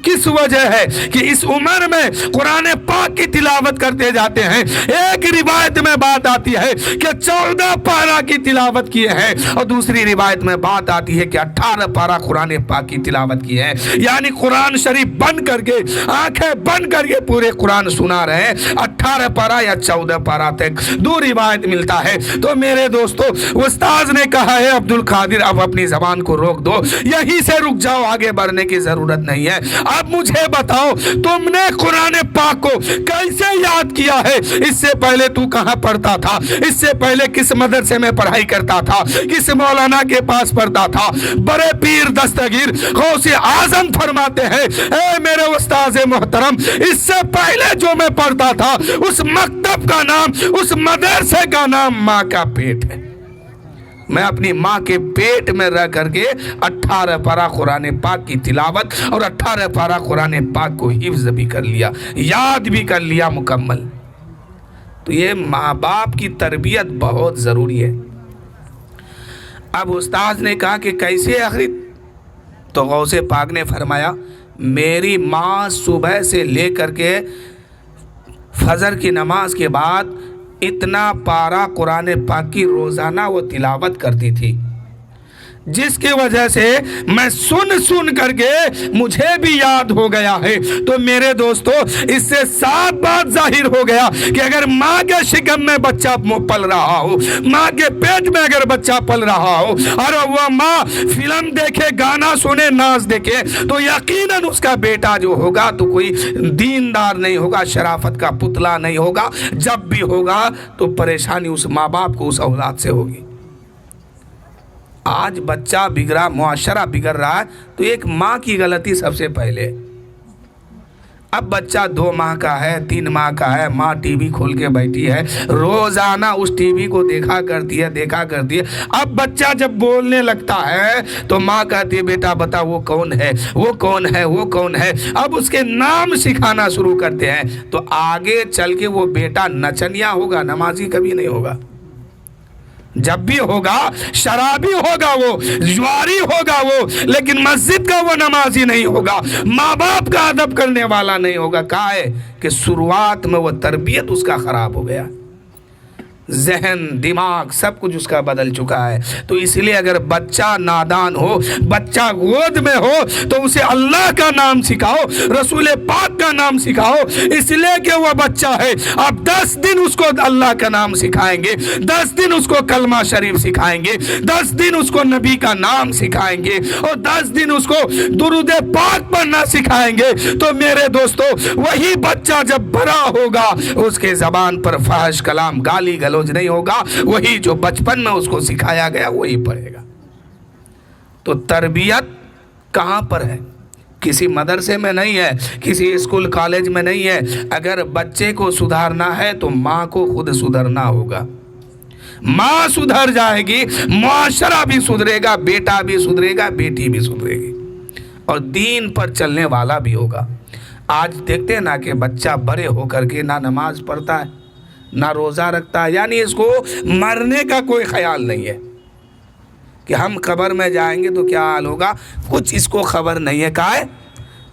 کس وجہ ہے کہ اس عمر میں قرآن پاک کی تلاوت کرتے جاتے ہیں؟ ایک روایت میں بات آتی ہے کہ 14 پارہ کی تلاوت کیے ہیں، اور دوسری روایت میں بات آتی ہے کہ 18 پارہ قرآن پاک کی تلاوت کی ہے. یعنی قرآن شریف بند کر کے، آنکھیں بند کر کے پورے قرآن سنا رہے ہیں. 18 پارہ یا 14 پارہ تک 2 روایت ملتا ہے. تو میرے دوستو، استاذ نے کہا ہے عبد القادر اب اپنی زبان کو روک دو، یہیں سے رک جاؤ، آگے بڑھنے کی ضرورت نہیں ہے. اب مجھے بتاؤ، تم نے قرآن پاک کو کیسے یاد کیا ہے؟ اس سے پہلے تو کہاں پڑھتا تھا؟ اس سے پہلے کس مدرسے میں پڑھائی کرتا تھا؟ کس مولانا کے پاس پڑھتا تھا؟ بڑے پیر دستگیر غوث اعظم فرماتے ہیں، اے میرے استاذ محترم، اس سے پہلے جو میں پڑھتا تھا اس مکتب کا نام، اس مدرسے کا نام ماں کا پیٹ ہے. میں اپنی ماں کے پیٹ میں رہ کر کے 18 پارہ قرآن پاک کی تلاوت اور 18 پارہ قرآن پاک کو حفظ بھی کر لیا، یاد بھی کر لیا مکمل. تو یہ ماں باپ کی تربیت بہت ضروری ہے. اب استاذ نے کہا کہ کیسے آخری؟ تو غوث پاک نے فرمایا، میری ماں صبح سے لے کر کے فجر کی نماز کے بعد اتنا پارہ قرآن پاک کی روزانہ وہ تلاوت کرتی تھی، جس کی وجہ سے میں سن کر کے مجھے بھی یاد ہو گیا ہے. تو میرے دوستو، اس سے صاف بات ظاہر ہو گیا کہ اگر ماں کے شکم میں بچہ پل رہا ہو، ماں کے پیٹ میں اگر بچہ پل رہا ہو، اور وہ ماں فلم دیکھے، گانا سنے، ناز دیکھے، تو یقیناً اس کا بیٹا جو ہوگا تو کوئی دیندار نہیں ہوگا، شرافت کا پتلا نہیں ہوگا. جب بھی ہوگا تو پریشانی اس ماں باپ کو اس اولاد سے ہوگی. آج بچہ بگڑا، معاشرہ بگڑ رہا ہے، تو ایک ماں کی غلطی سب سے پہلے. اب بچہ 2 ماہ کا ہے، 3 ماہ کا ہے، ماں ٹی وی کھول کے بیٹھی ہے، روزانہ اس ٹی وی کو دیکھا کرتی ہے۔ اب بچہ جب بولنے لگتا ہے تو ماں کہتی ہے بیٹا بتا وہ کون ہے، وہ کون ہے، وہ کون ہے۔ اب اس کے نام سکھانا شروع کرتے ہیں تو آگے چل کے وہ بیٹا نچنیا ہوگا، نمازی کبھی نہیں ہوگا۔ جب بھی ہوگا شرابی ہوگا، وہ جواری ہوگا وہ، لیکن مسجد کا وہ نمازی نہیں ہوگا، ماں باپ کا ادب کرنے والا نہیں ہوگا۔ کہا ہے کہ شروعات میں وہ تربیت اس کا خراب ہو گیا، ذہن دماغ سب کچھ اس کا بدل چکا ہے۔ تو اس لیے اگر بچہ نادان ہو، بچہ گود میں ہو تو اسے اللہ کا نام سکھاؤ، رسول پاک کا نام سکھاؤ، اس لیے کہ وہ بچہ ہے۔ اب 10 دن اس کو اللہ کا نام سکھائیں گے، 10 دن اس کو کلمہ شریف سکھائیں گے، 10 دن اس کو نبی کا نام سکھائیں گے، اور 10 دن اس کو درود پاک پڑھنا سکھائیں گے۔ تو میرے دوستو وہی بچہ جب بڑا ہوگا اس کے زبان پر فحش کلام گالی گلوچ نہیں ہوگا، وہی جو بچپن میں اس کو سکھایا گیا وہی پڑھے گا۔ تو تربیت کہاں پر ہے؟ کسی مدرسے میں نہیں ہے، کسی اسکول کالج میں نہیں ہے۔ اگر بچے کو سدھارنا ہے تو ماں کو خود سدھرنا ہوگا۔ ماں سدھر جائے گی، معاشرہ بھی سدھرے گا، بیٹا بھی سدھرے گا، بیٹی بھی سدھرے گی، اور دین پر چلنے والا بھی ہوگا۔ آج دیکھتے ہیں نا کہ بچہ بڑے ہو کر کے نہ نماز پڑھتا ہے نہ روزہ رکھتا ہے، یعنی اس کو مرنے کا کوئی خیال نہیں ہے کہ ہم قبر میں جائیں گے تو کیا حال ہوگا، کچھ اس کو خبر نہیں ہے۔ کہا ہے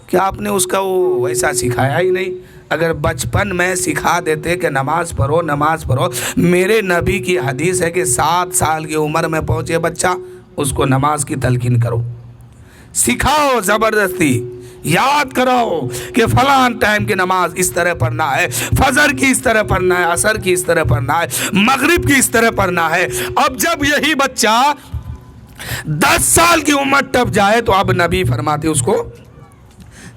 کہ آپ نے اس کا وہ ویسا سکھایا ہی نہیں۔ اگر بچپن میں سکھا دیتے کہ نماز پڑھو نماز پڑھو، میرے نبی کی حدیث ہے کہ 7 سال کی عمر میں پہنچے بچہ اس کو نماز کی تلقین کرو، سکھاؤ، زبردستی یاد کراؤ کہ فلاں ٹائم کی نماز اس طرح پڑھنا ہے، فجر کی اس طرح پڑھنا ہے، عصر کی اس طرح پڑھنا ہے، مغرب کی اس طرح پڑھنا ہے۔ اب جب یہی بچہ 10 سال کی عمر ٹپ جائے تو اب نبی فرماتے اس کو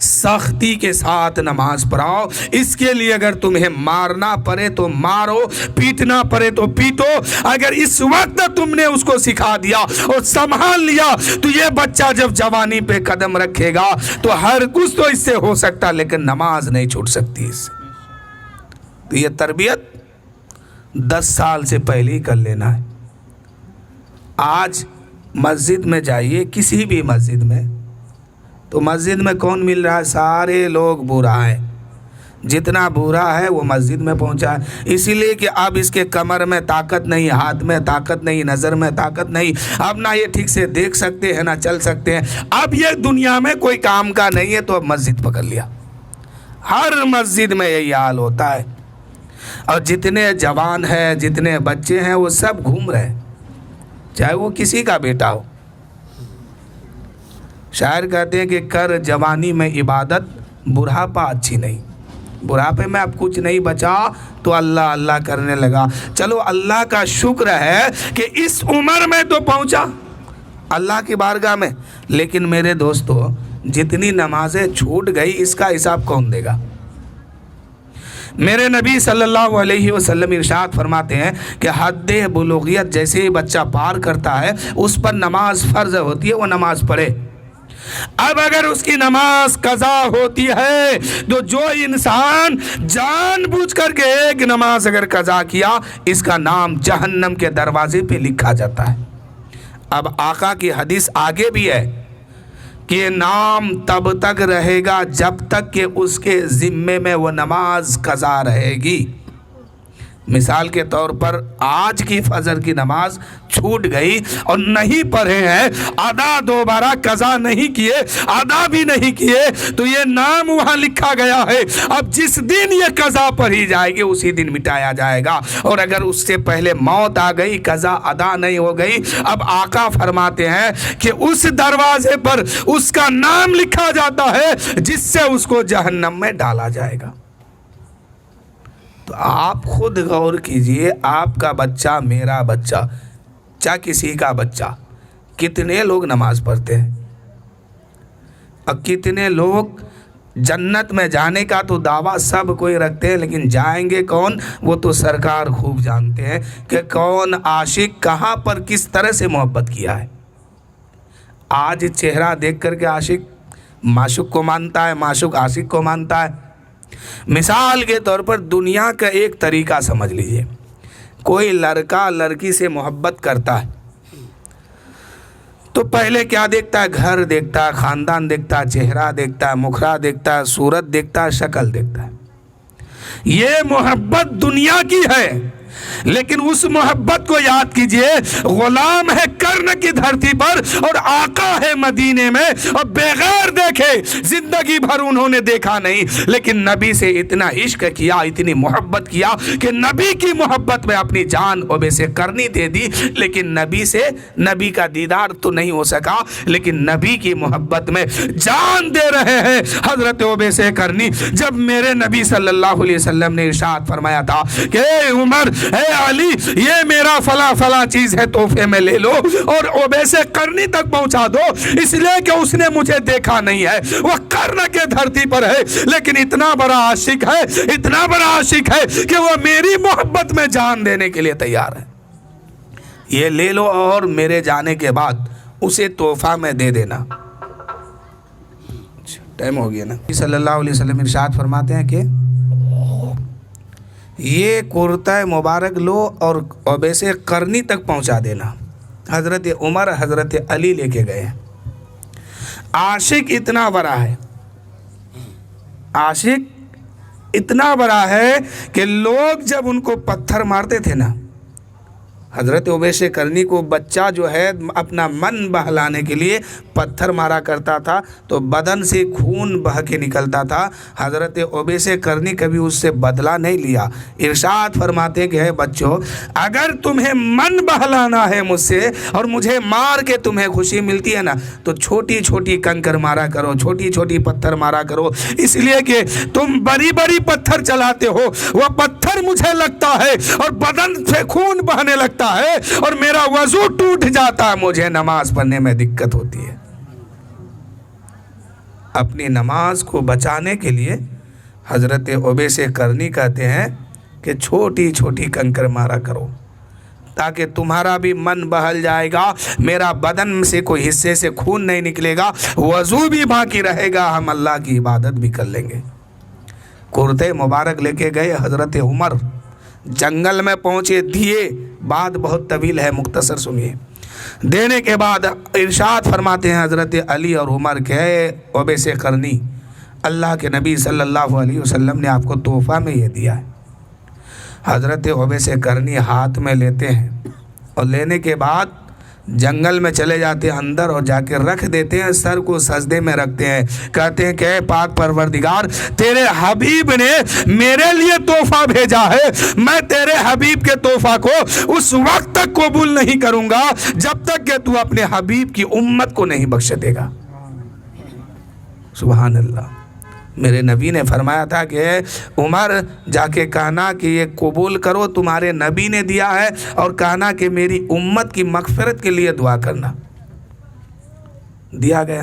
سختی کے ساتھ نماز پڑھاؤ۔ اس کے لیے اگر تمہیں مارنا پڑے تو مارو، پیٹنا پڑے تو پیٹو۔ اگر اس وقت تم نے اس کو سکھا دیا اور سنبھال لیا تو یہ بچہ جب جوانی پہ قدم رکھے گا تو ہر کچھ تو اس سے ہو سکتا لیکن نماز نہیں چھوٹ سکتی اس سے۔ تو یہ تربیت 10 سال سے پہلے ہی کر لینا ہے۔ آج مسجد میں جائیے، کسی بھی مسجد میں، تو مسجد میں کون مل رہا ہے؟ سارے لوگ بوڑھا ہیں، جتنا بوڑھا ہے وہ مسجد میں پہنچا ہے۔ اسی لیے کہ اب اس کے کمر میں طاقت نہیں، ہاتھ میں طاقت نہیں، نظر میں طاقت نہیں، اب نہ یہ ٹھیک سے دیکھ سکتے ہیں نہ چل سکتے ہیں، اب یہ دنیا میں کوئی کام کا نہیں ہے تو اب مسجد پکڑ لیا۔ ہر مسجد میں یہی حال ہوتا ہے، اور جتنے جوان ہیں جتنے بچے ہیں وہ سب گھوم رہے ہیں، چاہے وہ کسی کا بیٹا ہو۔ شاعر کہتے ہیں کہ کر جوانی میں عبادت، بڑھاپا اچھی نہیں۔ بڑھاپے میں اب کچھ نہیں بچا تو اللہ اللہ کرنے لگا۔ چلو اللہ کا شکر ہے کہ اس عمر میں تو پہنچا اللہ کی بارگاہ میں، لیکن میرے دوستو جتنی نمازیں چھوٹ گئی اس کا حساب کون دے گا؟ میرے نبی صلی اللہ علیہ وسلم ارشاد فرماتے ہیں کہ حد بلوغیت جیسے ہی بچہ پار کرتا ہے اس پر نماز فرض ہوتی ہے، وہ نماز پڑھے۔ اب اگر اس کی نماز قضا ہوتی ہے تو جو انسان جان بوجھ کر کے ایک نماز اگر قضا کیا اس کا نام جہنم کے دروازے پہ لکھا جاتا ہے۔ اب آقا کی حدیث آگے بھی ہے کہ نام تب تک رہے گا جب تک کہ اس کے ذمے میں وہ نماز قضا رہے گی۔ مثال کے طور پر آج کی فجر کی نماز چھوٹ گئی اور نہیں پڑھے ہیں، ادا دوبارہ قضا نہیں کیے، ادا بھی نہیں کیے، تو یہ نام وہاں لکھا گیا ہے۔ اب جس دن یہ قضا پڑھی جائے گی اسی دن مٹایا جائے گا، اور اگر اس سے پہلے موت آ گئی، قضا ادا نہیں ہو گئی، اب آقا فرماتے ہیں کہ اس دروازے پر اس کا نام لکھا جاتا ہے جس سے اس کو جہنم میں ڈالا جائے گا۔ تو آپ خود غور کیجئے، آپ کا بچہ، میرا بچہ، چاہے کسی کا بچہ، کتنے لوگ نماز پڑھتے ہیں اور کتنے لوگ جنت میں جانے کا تو دعویٰ سب کوئی رکھتے ہیں، لیکن جائیں گے کون وہ تو سرکار خوب جانتے ہیں کہ کون عاشق کہاں پر کس طرح سے محبت کیا ہے۔ آج چہرہ دیکھ کر کے عاشق معشوق کو مانتا ہے، معشوق عاشق کو مانتا ہے، مثال کے طور پر دنیا کا ایک طریقہ سمجھ لیجئے، کوئی لڑکا لڑکی سے محبت کرتا ہے تو پہلے کیا دیکھتا ہے؟ گھر دیکھتا ہے، خاندان دیکھتا ہے، چہرہ دیکھتا ہے، مکھرا دیکھتا ہے، صورت دیکھتا ہے، شکل دیکھتا ہے۔ یہ محبت دنیا کی ہے، لیکن اس محبت کو یاد کیجئے، غلام ہے کرن کی دھرتی پر اور آقا ہے مدینے میں، اور بغیر دیکھے زندگی بھر انہوں نے دیکھا نہیں، لیکن نبی سے اتنا عشق کیا، اتنی محبت کیا کہ نبی کی محبت میں اپنی جان اویس کرنی دے دی، لیکن نبی کا دیدار تو نہیں ہو سکا، لیکن نبی کی محبت میں جان دے رہے ہیں حضرت اویس کرنی۔ جب میرے نبی صلی اللہ علیہ وسلم نے ارشاد فرمایا تھا کہ اے عمر، اے علی، یہ میرا فلاں فلاں چیز ہے، تحفے میں لے لو اور اویس کرنی تک پہنچا دو، اس لیے کہ اس نے مجھے دیکھا نہیں ہے، وہ کرن کے دھرتی پر ہے، لیکن اتنا بڑا عاشق ہے، اتنا بڑا عاشق ہے کہ وہ میری محبت میں جان دینے کے لیے تیار ہے، یہ لے لو اور میرے جانے کے بعد اسے تحفہ میں دے دینا۔ ٹائم ہو گیا نا۔ صلی اللہ علیہ وسلم ارشاد فرماتے ہیں کہ یہ کرتا مبارک لو اور اویس کرنی تک پہنچا دینا۔ حضرت عمر حضرت علی لے کے گئے۔ عاشق اتنا بڑا ہے، عاشق اتنا بڑا ہے کہ لوگ جب ان کو پتھر مارتے تھے نا، حضرت اویس کرنی کو بچہ جو ہے اپنا من بہلانے کے لیے پتھر مارا کرتا تھا تو بدن سے خون بہہ کے نکلتا تھا، حضرت اویس کرنی کبھی اس سے بدلہ نہیں لیا۔ ارشاد فرماتے کہ ہے بچوں، اگر تمہیں من بہلانا ہے مجھ سے اور مجھے مار کے تمہیں خوشی ملتی ہے نا، تو چھوٹی چھوٹی کنکر مارا کرو، چھوٹی چھوٹی پتھر مارا کرو، اس لیے کہ تم بڑی بڑی پتھر چلاتے ہو، وہ پتھر مجھے لگتا ہے اور بدن سے خون بہنے لگتا ہے اور میرا وضو ٹوٹ جاتا ہے، مجھے نماز پڑھنے میں دقت ہوتی ہے۔ اپنی نماز کو بچانے کے لیے حضرت اویس کرنی کہتے ہیں کہ چھوٹی چھوٹی کنکر مارا کرو تاکہ تمہارا بھی من بہل جائے گا، میرا بدن سے کوئی حصے سے خون نہیں نکلے گا، وضو بھی باقی رہے گا، ہم اللہ کی عبادت بھی کر لیں گے۔ کرتے مبارک لے کے گئے حضرت عمر، جنگل میں پہنچے، دیے، بات بہت طویل ہے، مختصر سنیے۔ دینے کے بعد ارشاد فرماتے ہیں حضرت علی اور عمر کہ اے اویس کرنی، اللہ کے نبی صلی اللہ علیہ وسلم نے آپ کو تحفہ میں یہ دیا ہے۔ حضرت اویس کرنی ہاتھ میں لیتے ہیں اور لینے کے بعد جنگل میں چلے جاتے ہیں اندر اور جا کے رکھ دیتے ہیں، سر کو سجدے میں رکھتے ہیں، کہتے ہیں کہ اے پاک پروردگار، تیرے حبیب نے میرے لیے تحفہ بھیجا ہے، میں تیرے حبیب کے تحفہ کو اس وقت تک قبول نہیں کروں گا جب تک کہ تو اپنے حبیب کی امت کو نہیں بخش دے گا۔ سبحان اللہ۔ میرے نبی نے فرمایا تھا کہ عمر، جا کے کہنا کہ یہ قبول کرو، تمہارے نبی نے دیا ہے، اور کہنا کہ میری امت کی مغفرت کے لیے دعا کرنا۔ دیا گیا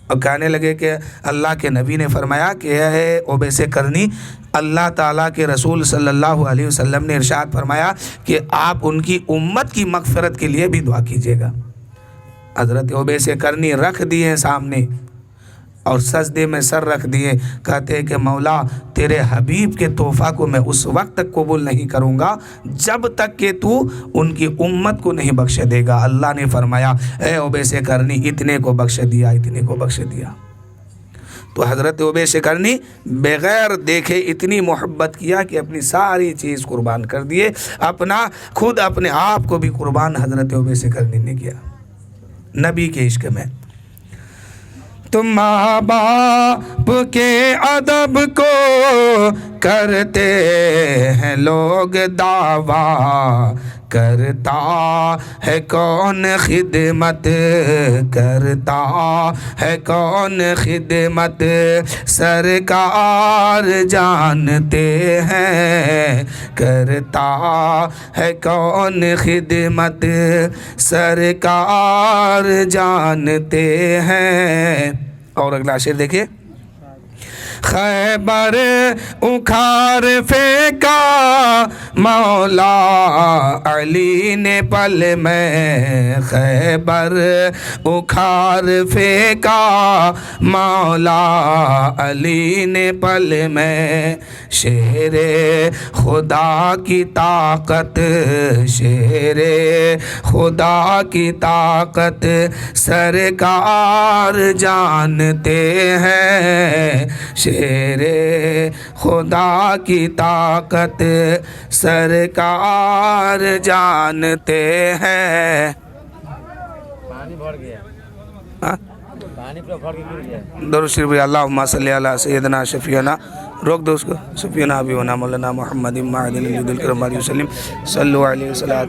اور کہنے لگے کہ اللہ کے نبی نے فرمایا کہ اے اویس کرنی، اللہ تعالیٰ کے رسول صلی اللہ علیہ وسلم نے ارشاد فرمایا کہ آپ ان کی امت کی مغفرت کے لیے بھی دعا کیجیے گا۔ حضرت اویس کرنی رکھ دیے سامنے اور سجدے میں سر رکھ دیے، کہتے ہیں کہ مولا، تیرے حبیب کے تحفہ کو میں اس وقت تک قبول نہیں کروں گا جب تک کہ تو ان کی امت کو نہیں بخش دے گا۔ اللہ نے فرمایا اے اویس کرنی، اتنے کو بخش دیا، اتنے کو بخش دیا۔ تو حضرت اویس کرنی بغیر دیکھے اتنی محبت کیا کہ اپنی ساری چیز قربان کر دیے، خود اپنے آپ کو بھی قربان حضرت اویس کرنی نے کیا نبی کے عشق میں۔ تم ماں باپ کے ادب کو کرتے ہیں لوگ دعویٰ، کرتا ہے کون خدمت، کرتا ہے کون خدمت، سرکار جانتے ہیں، کرتا ہے کون خدمت، سرکار جانتے ہیں۔ اور اگلا شعر دیکھیے، خیبر اکھاڑ پھینکا مولا علی نے پل میں، خیبر اکھاڑ پھینکا مولا علی نے پل میں، شیر خدا کی طاقت، شیر خدا کی طاقت سرکار جانتے ہیں، شیر خدا کی طاقت سرکار جانتے ہیں۔ پانی بھر گیا، پانی پورا بھر کے گر گیا۔ درود شریف اللہم صلی علی سیدنا شفیعنا، روک دو اس کو، شفیعنا ابی ونا مولانا محمد معدن الجود الکرم علیہ وسلم، صلو علیہ وسلم۔